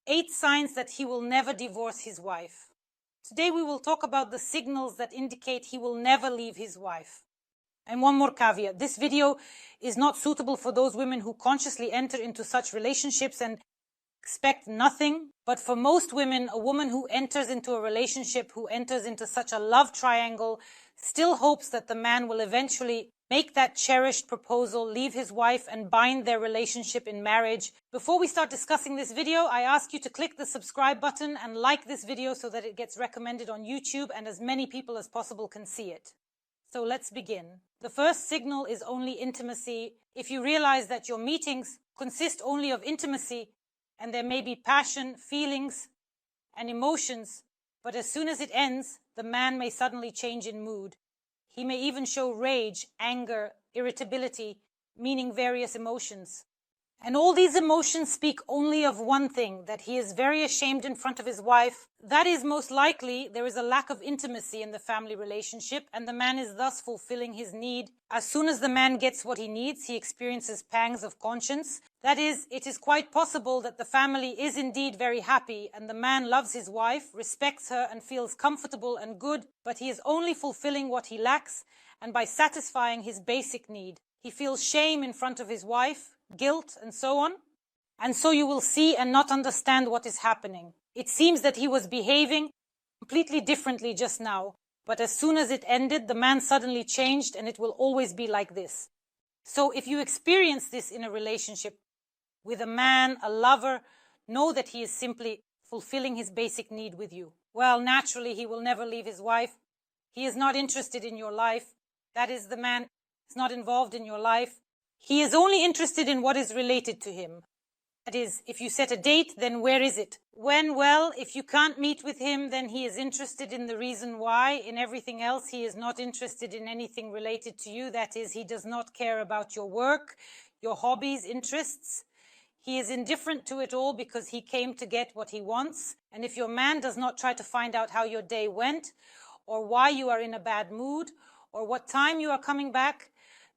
8 signs that he will never divorce his wife. Today we will talk about the signals that indicate he will never leave his wife. And one more caveat, this video is not suitable for those women who consciously enter into such relationships and expect nothing. But for most women, a woman who enters into a relationship, who enters into such a love triangle, still hopes that the man will eventually make that cherished proposal, leave his wife, and bind their relationship in marriage. Before we start discussing this video, I ask you to click the subscribe button and like this video so that it gets recommended on YouTube and as many people as possible can see it. So let's begin. The first signal is only intimacy. If you realize that your meetings consist only of intimacy, and there may be passion, feelings, and emotions, but as soon as it ends, the man may suddenly change in mood. He may even show rage, anger, irritability, meaning various emotions. And all these emotions speak only of one thing, that he is very ashamed in front of his wife. That is most likely there is a lack of intimacy in the family relationship, and the man is thus fulfilling his need. As soon as the man gets what he needs, he experiences pangs of conscience. That is, it is quite possible that the family is indeed very happy, and the man loves his wife, respects her, and feels comfortable and good, but he is only fulfilling what he lacks, and by satisfying his basic need. He feels shame in front of his wife, guilt, and so on. And so you will see and not understand what is happening. It seems that he was behaving completely differently just now, but as soon as it ended, the man suddenly changed, and it will always be like this. So if you experience this in a relationship with a man, a lover, know that he is simply fulfilling his basic need with you. Well, naturally, he will never leave his wife. He is not interested in your life. That is, the man is not involved in your life. He is only interested in what is related to him. That is, if you set a date, then where is it? When? Well, if you can't meet with him, then he is interested in the reason why. In everything else, he is not interested in anything related to you. That is, he does not care about your work, your hobbies, interests. He is indifferent to it all because he came to get what he wants. And if your man does not try to find out how your day went, or why you are in a bad mood, or what time you are coming back,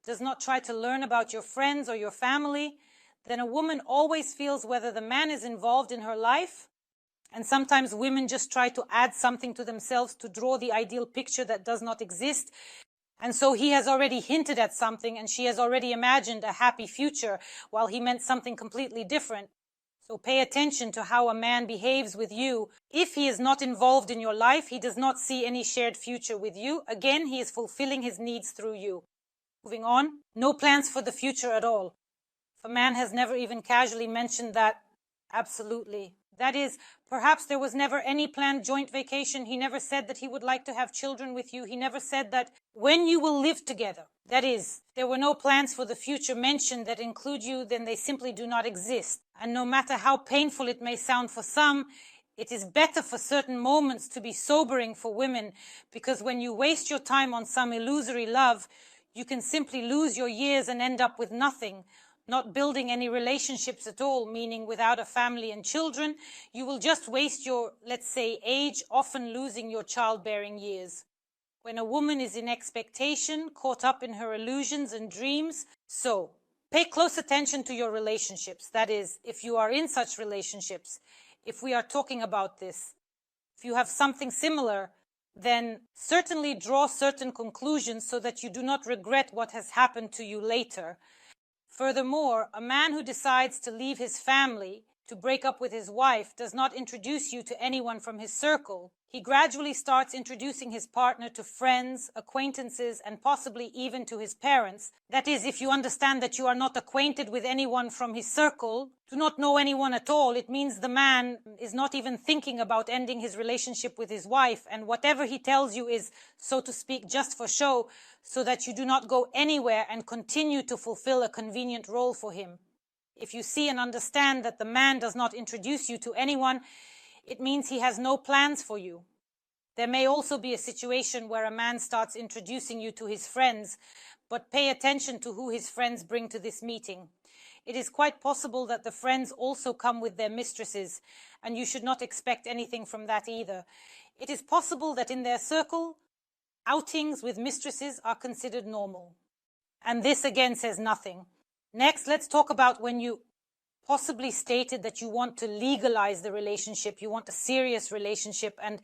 does not try to learn about your friends or your family, then a woman always feels whether the man is involved in her life. And sometimes women just try to add something to themselves to draw the ideal picture that does not exist. And so he has already hinted at something, and she has already imagined a happy future while he meant something completely different. So pay attention to how a man behaves with you. If he is not involved in your life, he does not see any shared future with you. Again, he is fulfilling his needs through you. Moving on, no plans for the future at all. If a man has never even casually mentioned that, absolutely. That is, perhaps there was never any planned joint vacation. He never said that he would like to have children with you. He never said that when you will live together. That is, there were no plans for the future mentioned that include you, then they simply do not exist. And no matter how painful it may sound for some, it is better for certain moments to be sobering for women, because when you waste your time on some illusory love, you can simply lose your years and end up with nothing, not building any relationships at all, meaning without a family and children. You will just waste your, let's say, age, often losing your childbearing years. When a woman is in expectation, caught up in her illusions and dreams. So, pay close attention to your relationships. That is, if you are in such relationships, if we are talking about this, if you have something similar, then certainly draw certain conclusions so that you do not regret what has happened to you later. Furthermore, a man who decides to leave his family, to break up with his wife, does not introduce you to anyone from his circle. He gradually starts introducing his partner to friends, acquaintances, and possibly even to his parents. That is, if you understand that you are not acquainted with anyone from his circle, do not know anyone at all, it means the man is not even thinking about ending his relationship with his wife, and whatever he tells you is, so to speak, just for show, so that you do not go anywhere and continue to fulfill a convenient role for him. If you see and understand that the man does not introduce you to anyone, it means he has no plans for you. There may also be a situation where a man starts introducing you to his friends, but pay attention to who his friends bring to this meeting. It is quite possible that the friends also come with their mistresses, and you should not expect anything from that either. It is possible that in their circle, outings with mistresses are considered normal. And this again says nothing. Next, let's talk about when you possibly stated that you want to legalize the relationship, you want a serious relationship, and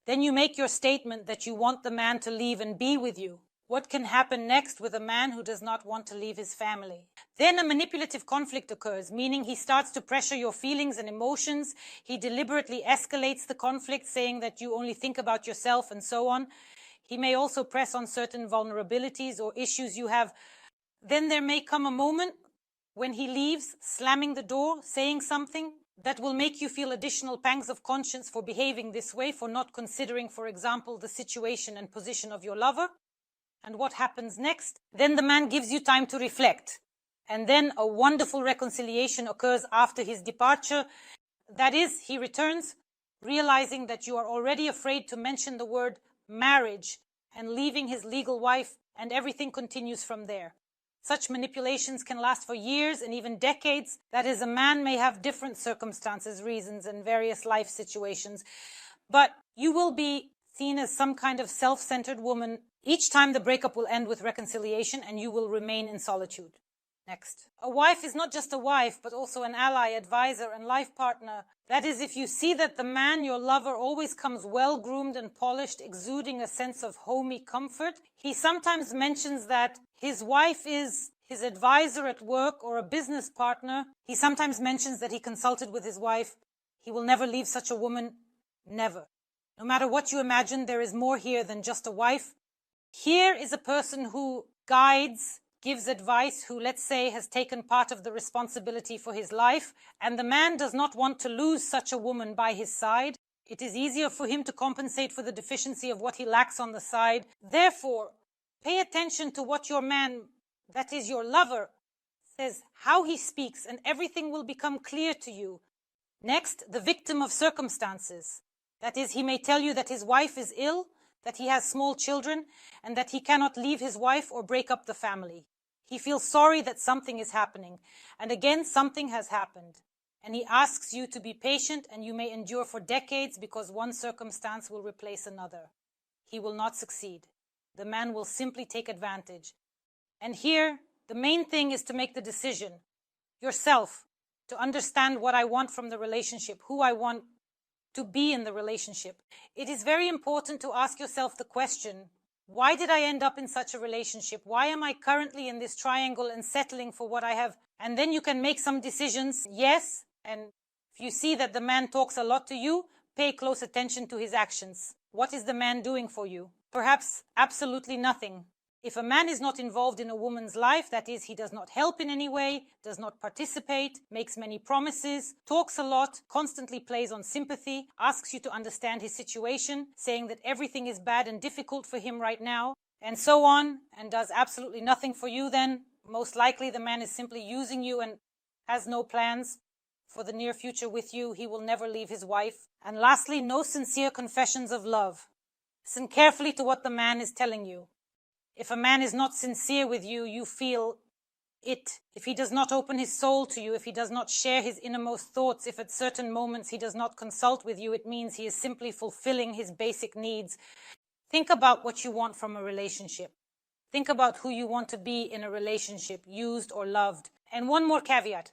then you make your statement that you want the man to leave and be with you. What can happen next with a man who does not want to leave his family? Then a manipulative conflict occurs, meaning he starts to pressure your feelings and emotions. He deliberately escalates the conflict, saying that you only think about yourself and so on. He may also press on certain vulnerabilities or issues you have. Then there may come a moment when he leaves, slamming the door, saying something that will make you feel additional pangs of conscience for behaving this way, for not considering, for example, the situation and position of your lover. And what happens next? Then the man gives you time to reflect. And then a wonderful reconciliation occurs after his departure. That is, he returns, realizing that you are already afraid to mention the word marriage and leaving his legal wife, and everything continues from there. Such manipulations can last for years and even decades. That is, a man may have different circumstances, reasons, and various life situations, but you will be seen as some kind of self-centered woman. Each time the breakup will end with reconciliation, and you will remain in solitude. Next. A wife is not just a wife, but also an ally, advisor, and life partner. That is, if you see that the man, your lover, always comes well-groomed and polished, exuding a sense of homey comfort. He sometimes mentions that his wife is his advisor at work or a business partner. He sometimes mentions that he consulted with his wife. He will never leave such a woman. Never. No matter what you imagine, there is more here than just a wife. Here is a person who guides, gives advice, who, let's say, has taken part of the responsibility for his life, and the man does not want to lose such a woman by his side. It is easier for him to compensate for the deficiency of what he lacks on the side. Therefore, pay attention to what your man, that is your lover, says, how he speaks, and everything will become clear to you. Next, the victim of circumstances. That is, he may tell you that his wife is ill, that he has small children, and that he cannot leave his wife or break up the family. He feels sorry that something is happening, and again something has happened. And he asks you to be patient, and you may endure for decades because one circumstance will replace another. He will not succeed. The man will simply take advantage. And here, the main thing is to make the decision yourself, to understand what I want from the relationship, who I want to be in the relationship. It is very important to ask yourself the question, why did I end up in such a relationship? Why am I currently in this triangle and settling for what I have? And then you can make some decisions, yes, and if you see that the man talks a lot to you, pay close attention to his actions. What is the man doing for you? Perhaps absolutely nothing. If a man is not involved in a woman's life, that is, he does not help in any way, does not participate, makes many promises, talks a lot, constantly plays on sympathy, asks you to understand his situation, saying that everything is bad and difficult for him right now, and so on, and does absolutely nothing for you, then most likely the man is simply using you and has no plans for the near future with you. He will never leave his wife. And lastly, no sincere confessions of love. Listen carefully to what the man is telling you. If a man is not sincere with you, you feel it. If he does not open his soul to you, if he does not share his innermost thoughts, if at certain moments he does not consult with you, it means he is simply fulfilling his basic needs. Think about what you want from a relationship. Think about who you want to be in a relationship, used or loved. And one more caveat.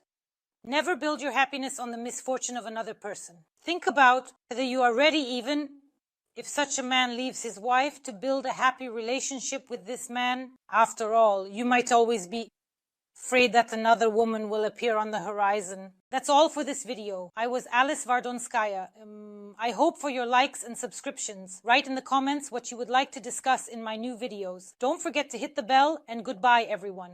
Never build your happiness on the misfortune of another person. Think about whether you are ready, even if such a man leaves his wife, to build a happy relationship with this man. After all, you might always be afraid that another woman will appear on the horizon. That's all for this video. I was Alice Vardonskaya. I hope for your likes and subscriptions. Write in the comments what you would like to discuss in my new videos. Don't forget to hit the bell, and goodbye, everyone.